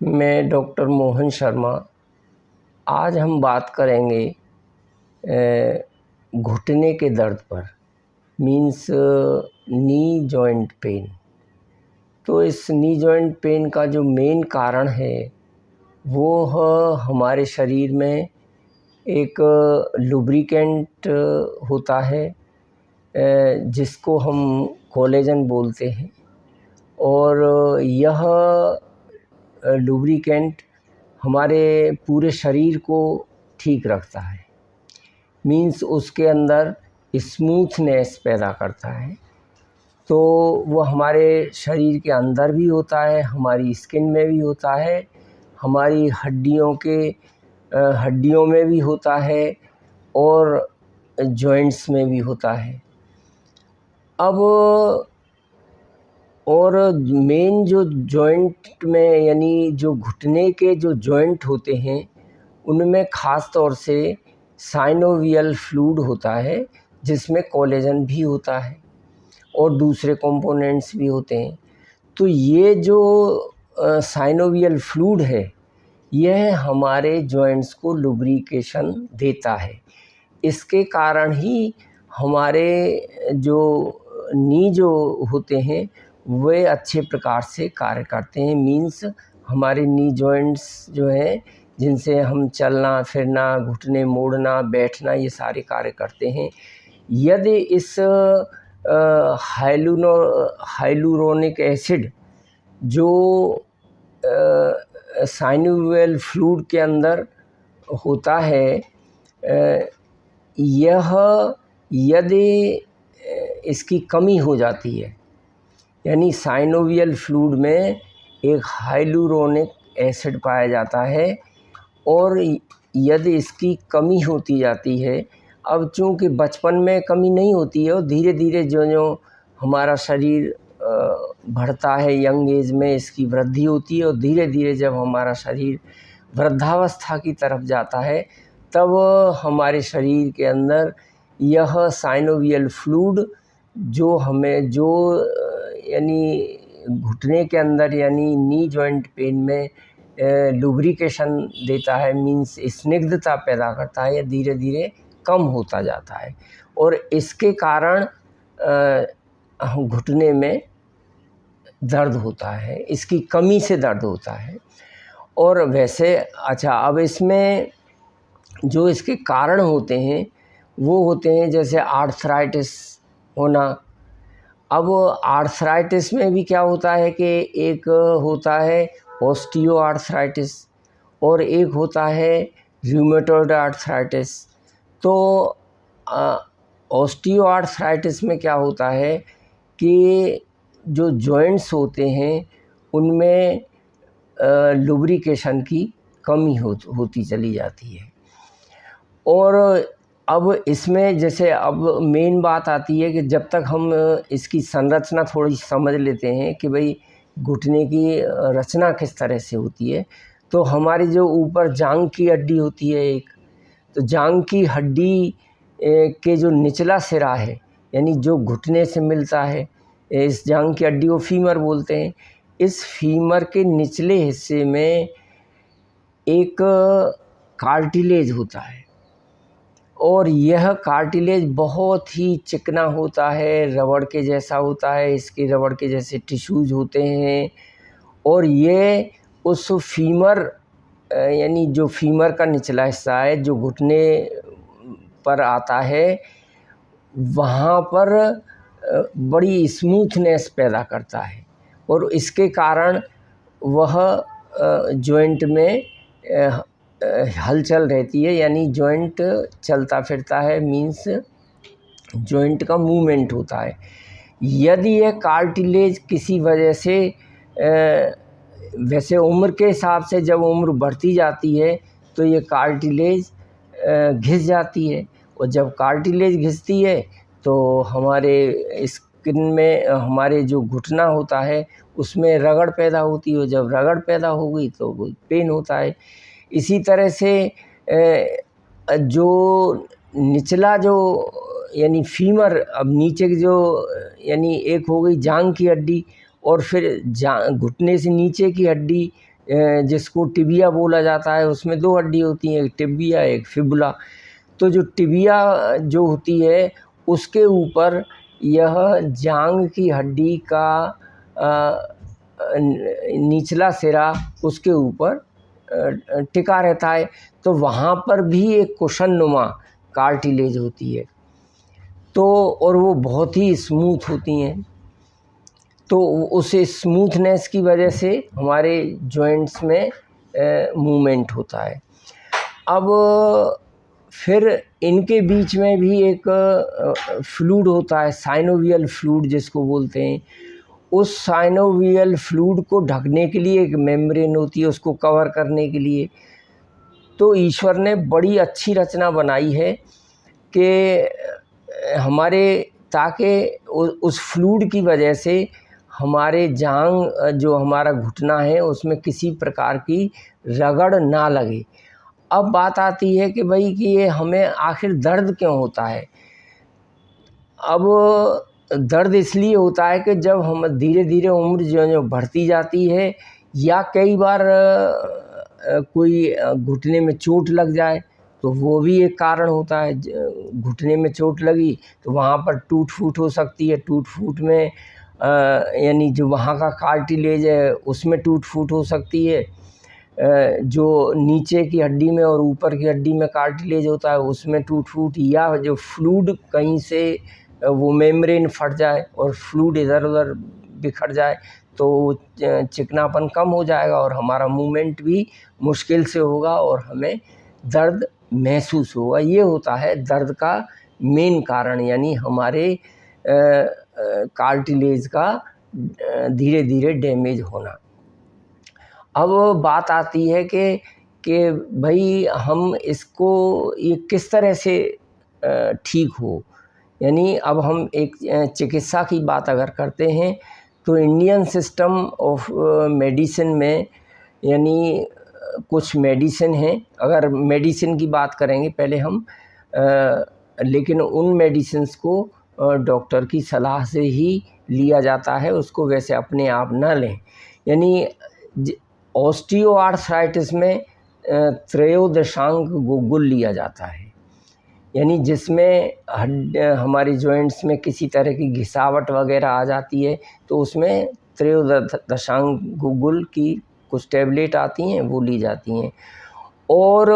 मैं डॉक्टर मोहन शर्मा। आज हम बात करेंगे घुटने के दर्द पर, मीन्स नी जॉइंट पेन। तो इस नी जॉइंट पेन का जो मेन कारण है वो हमारे शरीर में एक लुब्रिकेंट होता है जिसको हम कोलेजन बोलते हैं, और यह लुब्रिकेंट हमारे पूरे शरीर को ठीक रखता है। मीन्स उसके अंदर स्मूथनेस पैदा करता है। तो वो हमारे शरीर के अंदर भी होता है, हमारी स्किन में भी होता है, हमारी हड्डियों में भी होता है और जॉइंट्स में भी होता है। अब और मेन जो जॉइंट में यानी जो घुटने के जो जॉइंट होते हैं उनमें ख़ास तौर से साइनोवियल फ्लूइड होता है, जिसमें कोलेजन भी होता है और दूसरे कंपोनेंट्स भी होते हैं। तो ये जो साइनोवियल फ्लूइड है यह हमारे जॉइंट्स को लुब्रिकेशन देता है। इसके कारण ही हमारे जो नी जो होते हैं वे अच्छे प्रकार से कार्य करते हैं। मीन्स हमारे नी जॉइंट्स जो हैं जिनसे हम चलना फिरना, घुटने मोड़ना, बैठना, ये सारे कार्य करते हैं। यदि इस हाइलुरोनिक एसिड जो साइनोवियल फ्लूइड के अंदर होता है, यह यदि इसकी कमी हो जाती है, यानी साइनोवियल फ्लूइड में एक हाइलुरोनिक एसिड पाया जाता है और यदि इसकी कमी होती जाती है, अब चूँकि बचपन में कमी नहीं होती है और धीरे धीरे जो हमारा शरीर बढ़ता है, यंग एज में इसकी वृद्धि होती है और धीरे धीरे जब हमारा शरीर वृद्धावस्था की तरफ जाता है तब हमारे शरीर के अंदर यह साइनोवियल फ्लूइड जो हमें यानी घुटने के अंदर यानी नी जॉइंट पेन में लुब्रिकेशन देता है, मीन्स स्निग्धता पैदा करता है, यह धीरे धीरे कम होता जाता है और इसके कारण घुटने में दर्द होता है, इसकी कमी से दर्द होता है। और वैसे अब इसमें जो इसके कारण होते हैं वो होते हैं जैसे आर्थराइटिस होना। अब आर्थराइटिस में भी क्या होता है कि एक होता है ऑस्टियो आर्थराइटिस और एक होता है रूमेटॉइड आर्थराइटिस। तो ऑस्टियो आर्थराइटिस में क्या होता है कि जो जॉइंट्स होते हैं उनमें लुब्रिकेशन की कमी होती चली जाती है। और अब इसमें जैसे अब मेन बात आती है कि जब तक हम इसकी संरचना थोड़ी समझ लेते हैं कि भाई घुटने की रचना किस तरह से होती है, तो हमारी जो ऊपर जांघ की हड्डी होती है एक, तो जांघ की हड्डी के जो निचला सिरा है यानी जो घुटने से मिलता है, इस जांघ की हड्डी को फीमर बोलते हैं। इस फीमर के निचले हिस्से में एक कार्टिलेज होता है और यह कार्टिलेज बहुत ही चिकना होता है, रबड़ के जैसा होता है, इसके रबड़ के जैसे टिश्यूज होते हैं और ये उस फीमर यानी जो फीमर का निचला हिस्सा है जो घुटने पर आता है वहाँ पर बड़ी स्मूथनेस पैदा करता है और इसके कारण वह जॉइंट में हलचल रहती है, यानी जॉइंट चलता फिरता है, मीन्स जॉइंट का मूवमेंट होता है। यदि यह कार्टिलेज किसी वजह से वैसे उम्र के हिसाब से जब उम्र बढ़ती जाती है तो ये कार्टिलेज घिस जाती है और जब कार्टिलेज घिसती है तो हमारे स्किन में हमारे जो घुटना होता है उसमें रगड़ पैदा होती है, जब रगड़ पैदा हो गई तो वो पेन होता है। इसी तरह से जो निचला जो यानी फीमर, अब नीचे की जो यानी एक हो गई जांघ की हड्डी और फिर घुटने से नीचे की हड्डी जिसको टिबिया बोला जाता है, उसमें 2 हड्डी होती हैं, एक टिबिया एक फिबुला। तो जो टिबिया जो होती है उसके ऊपर यह जांघ की हड्डी का निचला सिरा उसके ऊपर टिका रहता है, तो वहाँ पर भी एक कुशननुमा कार्टिलेज होती है, तो और वो बहुत ही स्मूथ होती हैं। तो उस स्मूथनेस की वजह से हमारे जॉइंट्स में मूवमेंट होता है। अब फिर इनके बीच में भी एक फ्लूइड होता है, साइनोवियल फ्लूइड जिसको बोलते हैं। उस साइनोवियल फ्लूइड को ढकने के लिए एक मेम्ब्रेन होती है, उसको कवर करने के लिए। तो ईश्वर ने बड़ी अच्छी रचना बनाई है कि हमारे, ताकि उस फ्लूइड की वजह से हमारे जांघ जो हमारा घुटना है उसमें किसी प्रकार की रगड़ ना लगे। अब बात आती है कि भाई कि ये हमें आखिर दर्द क्यों होता है। अब दर्द इसलिए होता है कि जब हम धीरे धीरे उम्र जो बढ़ती जाती है, या कई बार कोई घुटने में चोट लग जाए तो वो भी एक कारण होता है। घुटने में चोट लगी तो वहाँ पर टूट फूट हो सकती है। टूट फूट में यानी जो वहाँ का कार्टिलेज है उसमें टूट फूट हो सकती है। जो नीचे की हड्डी में और ऊपर की हड्डी में कार्टिलेज होता है उसमें टूट फूट, या जो फ्लूइड कहीं से वो मेम्ब्रेन फट जाए और फ्लूइड इधर उधर बिखर जाए तो चिकनापन कम हो जाएगा और हमारा मूवमेंट भी मुश्किल से होगा और हमें दर्द महसूस होगा। ये होता है दर्द का मेन कारण, यानी हमारे कार्टिलेज का धीरे धीरे डैमेज होना। अब बात आती है कि भाई हम इसको ये किस तरह से ठीक हो। यानी अब हम एक चिकित्सा की बात अगर करते हैं तो इंडियन सिस्टम ऑफ मेडिसिन में, यानी कुछ मेडिसिन हैं। अगर मेडिसिन की बात करेंगे पहले हम, लेकिन उन मेडिसिन्स को डॉक्टर की सलाह से ही लिया जाता है, उसको वैसे अपने आप न लें। यानी ऑस्टियोआर्थराइटिस में त्रयोदशांग गुग्गुल लिया जाता है, यानी जिसमें हमारी जॉइंट्स में किसी तरह की घिसावट वगैरह आ जाती है तो उसमें त्रयोदशांग गुग्गुल की कुछ टैबलेट आती हैं वो ली जाती हैं। और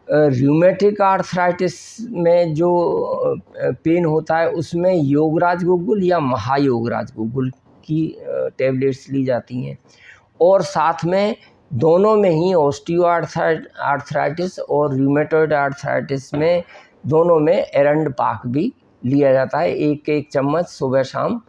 रूमेटिक आर्थराइटिस में जो पेन होता है उसमें योगराज गुग्गुल या महायोगराज गुग्गुल की टैबलेट्स ली जाती हैं। और साथ में दोनों में ही ऑस्टियोआर्थराइटिस और रूमेटॉइड आर्थराइटिस में दोनों में एरंड पाक भी लिया जाता है। एक एक चम्मच सुबह शाम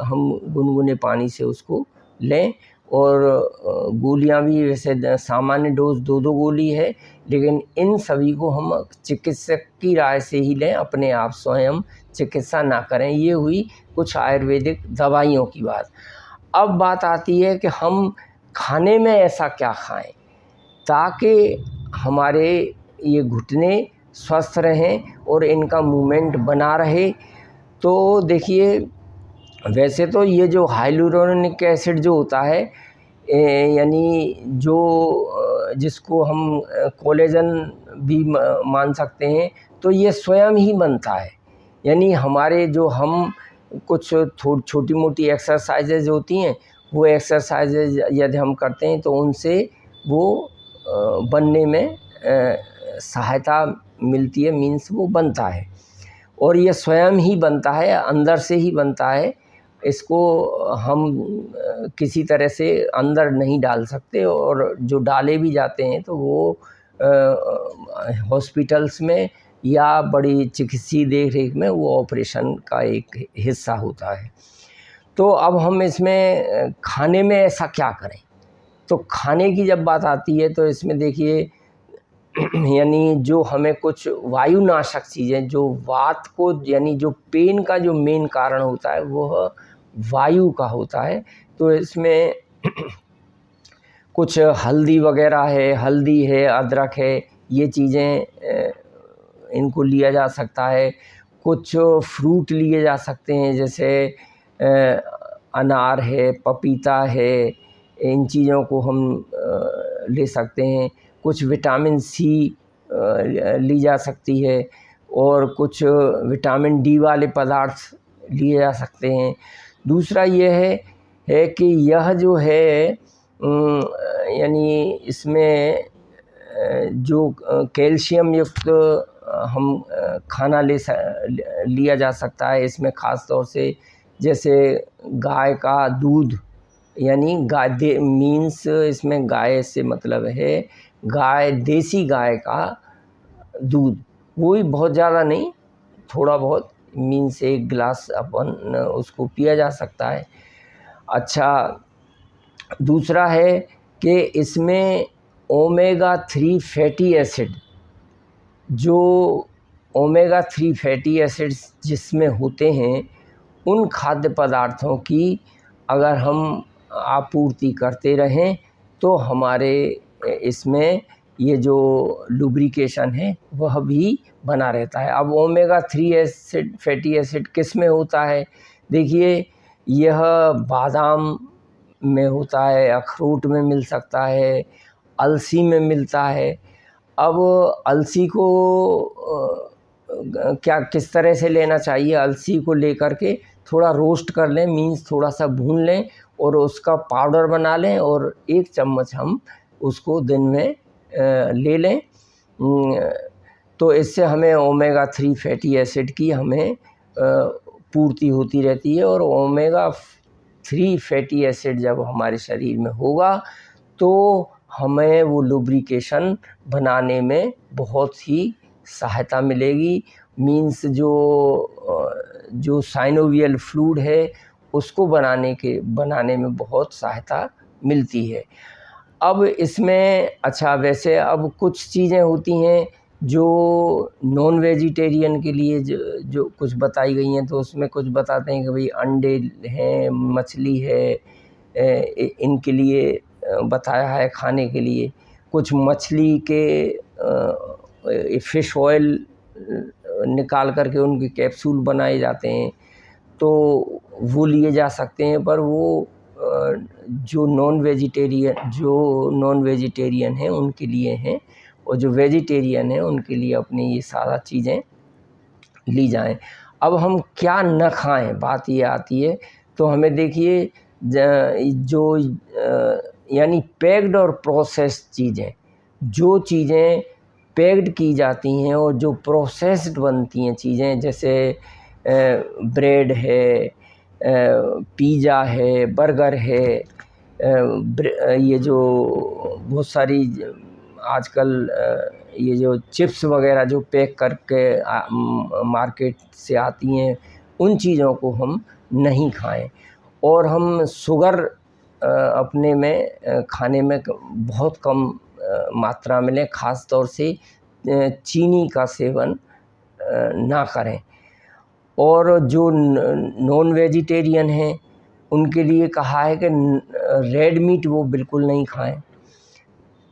हम गुनगुने पानी से उसको लें। और गोलियां भी वैसे सामान्य डोज 2-2 गोली है, लेकिन इन सभी को हम चिकित्सक की राय से ही लें, अपने आप स्वयं चिकित्सा ना करें। ये हुई कुछ आयुर्वेदिक दवाइयों की बात। अब बात आती है कि हम खाने में ऐसा क्या खाएं ताकि हमारे ये घुटने स्वस्थ रहें और इनका मूवमेंट बना रहे। तो देखिए, वैसे तो ये जो हाइलुरोनिक एसिड जो होता है, यानी जो जिसको हम कोलेजन भी मान सकते हैं, तो ये स्वयं ही बनता है। यानी हमारे जो हम कुछ छोटी मोटी एक्सरसाइजेज होती हैं, वो एक्सरसाइजेज यदि हम करते हैं तो उनसे वो बनने में सहायता मिलती है, मीन्स वो बनता है। और ये स्वयं ही बनता है, अंदर से ही बनता है। इसको हम किसी तरह से अंदर नहीं डाल सकते, और जो डाले भी जाते हैं तो वो हॉस्पिटल्स में या बड़ी चिकित्सीय देख रेख में वो ऑपरेशन का एक हिस्सा होता है। तो अब हम इसमें खाने में ऐसा क्या करें। तो खाने की जब बात आती है तो इसमें देखिए, यानी जो हमें कुछ वायुनाशक चीज़ें, जो वात को, यानी जो पेन का जो मेन कारण होता है वो वायु का होता है। तो इसमें कुछ हल्दी वगैरह है, हल्दी है, अदरक है, ये चीज़ें इनको लिया जा सकता है। कुछ फ्रूट लिए जा सकते हैं, जैसे अनार है, पपीता है, इन चीज़ों को हम ले सकते हैं। कुछ विटामिन सी ली जा सकती है और कुछ विटामिन डी वाले पदार्थ लिए जा सकते हैं। दूसरा ये है कि यह जो है यानी इसमें जो कैल्शियम युक्त हम खाना लिया जा सकता है। इसमें ख़ास तौर से जैसे गाय का दूध, यानी गाय मीन्स इसमें गाय से मतलब है गाय, देसी गाय का दूध, वो भी बहुत ज़्यादा नहीं, थोड़ा बहुत, मीन्स 1 गिलास अपन उसको पिया जा सकता है। अच्छा, दूसरा है कि इसमें ओमेगा 3 फैटी एसिड, जो ओमेगा 3 फैटी एसिड्स जिसमें होते हैं, उन खाद्य पदार्थों की अगर हम आपूर्ति करते रहें तो हमारे इसमें ये जो लुब्रिकेशन है वह भी बना रहता है। अब ओमेगा 3 एसिड, फैटी एसिड किस में होता है? देखिए, यह बादाम में होता है, अखरोट में मिल सकता है, अलसी में मिलता है। अब अलसी को क्या किस तरह से लेना चाहिए? अलसी को लेकर के थोड़ा रोस्ट कर लें, मीन्स थोड़ा सा भून लें और उसका पाउडर बना लें और 1 चम्मच हम उसको दिन में ले लें। तो इससे हमें ओमेगा 3 फैटी एसिड की हमें पूर्ति होती रहती है। और ओमेगा 3 फैटी एसिड जब हमारे शरीर में होगा तो हमें वो लुब्रिकेशन बनाने में बहुत ही सहायता मिलेगी। मीन्स जो साइनोवियल फ्लूइड है उसको बनाने में बहुत सहायता मिलती है। अब इसमें अच्छा, वैसे अब कुछ चीज़ें होती हैं जो नॉन वेजिटेरियन के लिए जो कुछ बताई गई हैं, तो उसमें कुछ बताते हैं कि भाई अंडे हैं, मछली है, इनके लिए बताया है खाने के लिए। कुछ मछली के फ़िश ऑयल निकाल करके उनके कैप्सूल बनाए जाते हैं, तो वो लिए जा सकते हैं। पर वो जो नॉन वेजिटेरियन हैं उनके लिए हैं, और जो वेजिटेरियन हैं उनके लिए अपनी ये सारा चीज़ें ली जाएं। अब हम क्या न खाएं, बात ये आती है। तो हमें देखिए, जो यानी पैक्ड और प्रोसेस्ड चीज़ें, जो चीज़ें पैक्ड की जाती हैं और जो प्रोसेस्ड बनती हैं चीज़ें, जैसे ब्रेड है, पिज़्ज़ा है, बर्गर है, ये जो बहुत सारी आजकल ये जो चिप्स वगैरह जो पैक करके मार्केट से आती हैं, उन चीज़ों को हम नहीं खाएं। और हम शुगर अपने में खाने में बहुत कम मात्रा में लें, ख़ास तौर से चीनी का सेवन ना करें। और जो नॉन वेजिटेरियन हैं उनके लिए कहा है कि रेड मीट वो बिल्कुल नहीं खाएं,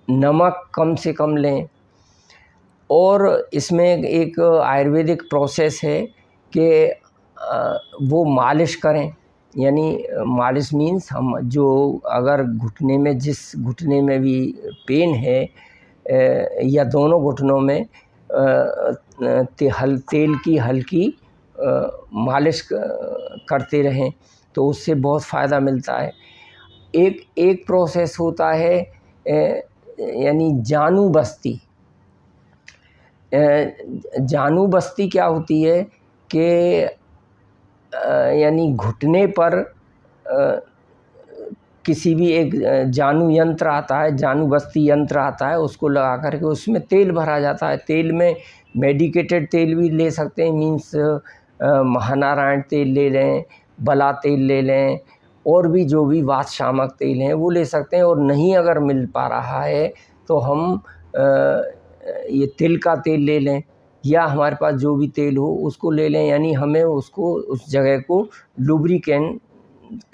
नमक कम से कम लें। और इसमें एक आयुर्वेदिक प्रोसेस है कि वो मालिश करें, यानी मालिश मीन्स हम जो अगर घुटने में, जिस घुटने में भी पेन है या दोनों घुटनों में, तेल की हल्की मालिश करते रहें तो उससे बहुत फ़ायदा मिलता है। एक प्रोसेस होता है यानी जानू बस्ती। जानू बस्ती क्या होती है कि यानी घुटने पर किसी भी एक जानू यंत्र आता है, जानू बस्ती यंत्र आता है, उसको लगा करके उसमें तेल भरा जाता है। तेल में मेडिकेटेड तेल भी ले सकते हैं, मीन्स महानारायण तेल ले लें, बला तेल ले लें, और भी जो भी वातशामक तेल हैं वो ले सकते हैं। और नहीं अगर मिल पा रहा है तो हम ये तिल का तेल ले लें, या हमारे पास जो भी तेल हो उसको ले लें। यानी हमें उसको, उस जगह को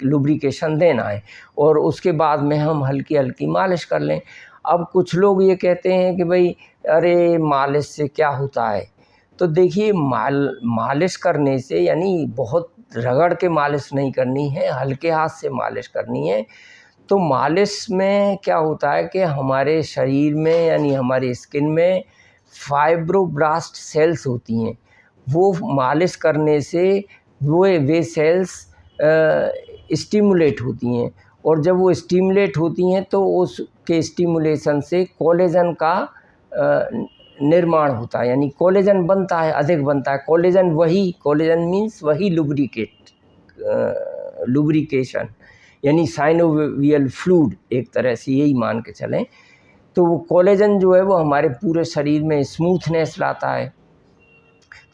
लुब्रिकेशन देना है, और उसके बाद में हम हल्की हल्की मालिश कर लें। अब कुछ लोग ये कहते हैं कि भाई अरे मालिश से क्या होता है? तो देखिए, मालिश करने से, यानी बहुत रगड़ के मालिश नहीं करनी है, हल्के हाथ से मालिश करनी है। तो मालिश में क्या होता है कि हमारे शरीर में यानी हमारे स्किन में फाइब्रोब्लास्ट सेल्स होती हैं, वो मालिश करने से वे सेल्स स्टिमुलेट होती हैं, और जब वो स्टिमुलेट होती हैं तो उसके स्टिमुलेशन से कोलेजन का निर्माण होता है, यानी कोलेजन बनता है, अधिक बनता है। कोलेजन मीन्स वही लुब्रिकेशन, यानी साइनोवियल फ्लूइड, एक तरह से यही मान के चलें। तो वो कोलेजन जो है वो हमारे पूरे शरीर में स्मूथनेस लाता है।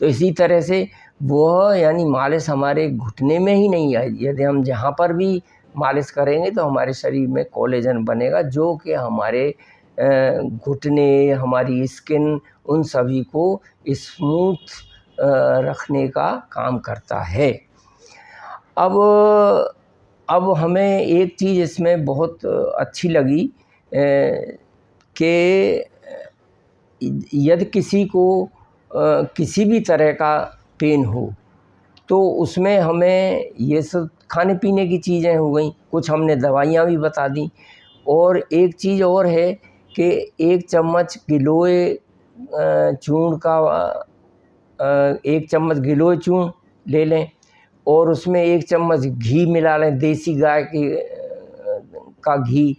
तो इसी तरह से वह यानी मालिश हमारे घुटने में ही नहीं है, यदि हम जहाँ पर भी मालिश करेंगे तो हमारे शरीर में कोलेजन बनेगा, जो कि हमारे घुटने, हमारी स्किन, उन सभी को स्मूथ रखने का काम करता है। अब हमें एक चीज़ इसमें बहुत अच्छी लगी कि यदि किसी को किसी भी तरह का पेन हो तो उसमें हमें ये सब खाने पीने की चीज़ें हो गई, कुछ हमने दवाइयाँ भी बता दी, और एक चीज़ और है कि 1 चम्मच गिलोय चूर्ण का 1 चम्मच गिलोय चूर्ण ले लें, और उसमें 1 चम्मच घी मिला लें, देसी गाय का घी,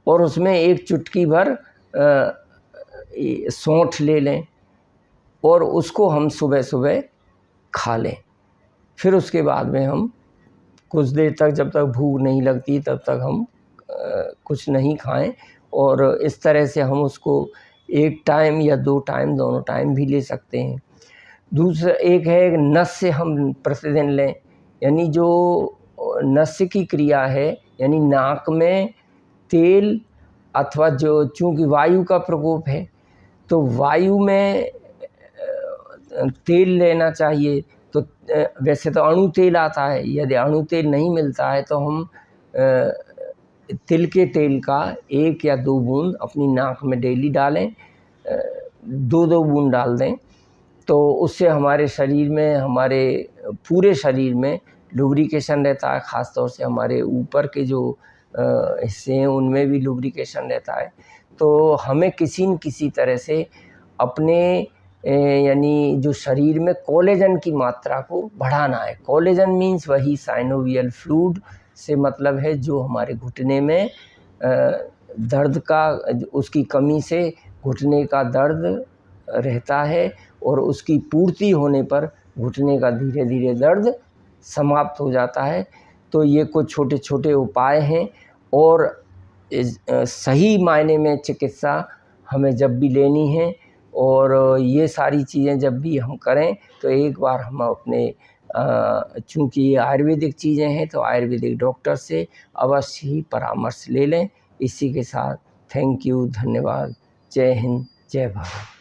और उसमें 1 चुटकी भर सौंठ ले लें, और उसको हम सुबह सुबह खा लें। फिर उसके बाद में हम कुछ देर तक, जब तक भूख नहीं लगती तब तक हम कुछ नहीं खाएं, और इस तरह से हम उसको 1 टाइम या 2 टाइम, दोनों टाइम भी ले सकते हैं। दूसरा एक है नस्य हम प्रतिदिन लें, यानी जो नस्य की क्रिया है, यानी नाक में तेल अथवा जो, चूँकि वायु का प्रकोप है तो वायु में तेल लेना चाहिए। तो वैसे तो अणु तेल आता है, यदि अणु तेल नहीं मिलता है तो हम तिल के तेल का 1 या 2 बूंद अपनी नाक में डेली डालें, 2-2 बूंद डाल दें, तो उससे हमारे शरीर में, हमारे पूरे शरीर में लुब्रिकेशन रहता है। ख़ास तौर से हमारे ऊपर के जो हिस्से हैं उनमें भी लुब्रिकेशन रहता है। तो हमें किसी न किसी तरह से अपने यानी जो शरीर में कोलेजन की मात्रा को बढ़ाना है। कोलेजन मीन्स वही साइनोवियल फ्लूइड से मतलब है जो हमारे घुटने में दर्द का, उसकी कमी से घुटने का दर्द रहता है, और उसकी पूर्ति होने पर घुटने का धीरे धीरे दर्द समाप्त हो जाता है। तो ये कुछ छोटे छोटे उपाय हैं, और सही मायने में चिकित्सा हमें जब भी लेनी है, और ये सारी चीज़ें जब भी हम करें तो एक बार हम अपने चूँकि ये आयुर्वेदिक चीज़ें हैं तो आयुर्वेदिक डॉक्टर से अवश्य ही परामर्श ले लें। इसी के साथ थैंक यू, धन्यवाद, जय हिंद, जय भारत।